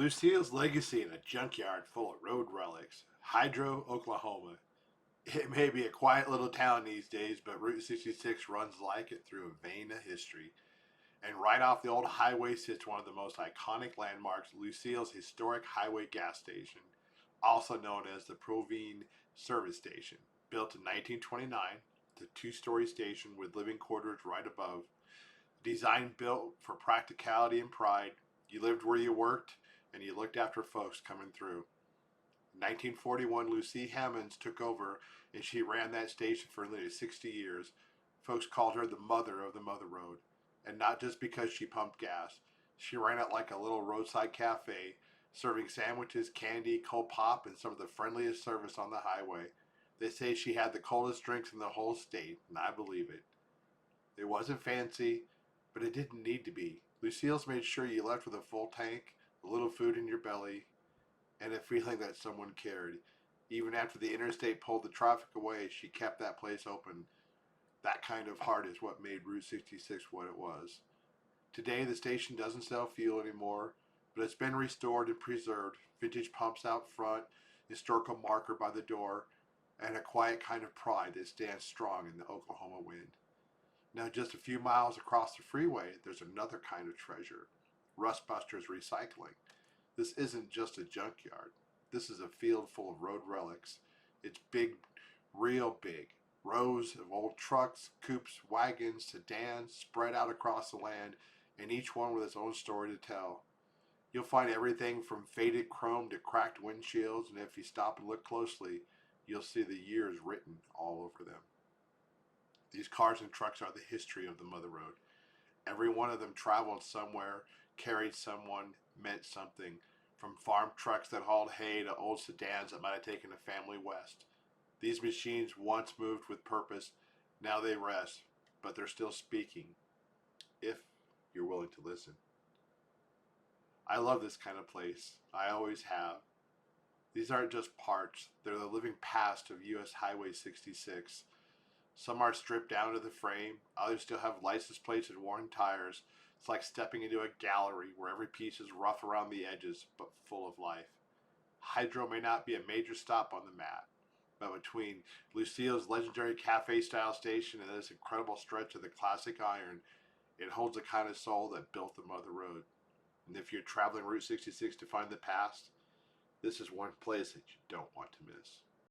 Lucille's legacy in a junkyard full of road relics. Hydro, Oklahoma. It may be a quiet little town these days, but Route 66 runs like it through a vein of history. And right off the old highway sits one of the most iconic landmarks, Lucille's historic highway gas station, also known as the Provine Service Station. Built in 1929, the two-story station with living quarters right above. Designed built for practicality and pride. You lived where you worked, and you looked after folks coming through. In 1941, Lucille Hamons took over, and she ran that station for nearly 60 years. Folks called her the mother of the Mother Road, and not just because she pumped gas. She ran it like a little roadside cafe, serving sandwiches, candy, cold pop, and some of the friendliest service on the highway. They say she had the coldest drinks in the whole state, and I believe it. It wasn't fancy, but it didn't need to be. Lucille's made sure you left with a full tank, a little food in your belly, and a feeling that someone cared. Even after the interstate pulled the traffic away, she kept that place open. That kind of heart is what made Route 66 what it was. Today, the station doesn't sell fuel anymore, but it's been restored and preserved. Vintage pumps out front, historical marker by the door, and a quiet kind of pride that stands strong in the Oklahoma wind. Now, just a few miles across the freeway, there's another kind of treasure, Rustbusters Recycling. This isn't just a junkyard. This is a field full of road relics. It's big, real big. Rows of old trucks, coupes, wagons, sedans spread out across the land, and each one with its own story to tell. You'll find everything from faded chrome to cracked windshields, and if you stop and look closely, you'll see the years written all over them. These cars and trucks are the history of the Mother Road. Every one of them traveled somewhere, carried someone, meant something. From farm trucks that hauled hay to old sedans that might have taken a family west. These machines once moved with purpose, now they rest, but they're still speaking, if you're willing to listen. I love this kind of place. I always have. These aren't just parts, they're the living past of US Highway 66. Some are stripped down to the frame, others still have license plates and worn tires. It's like stepping into a gallery where every piece is rough around the edges, but full of life. Hydro may not be a major stop on the map, but between Lucille's legendary cafe-style station and this incredible stretch of the classic iron, it holds the kind of soul that built the Mother Road. And if you're traveling Route 66 to find the past, this is one place that you don't want to miss.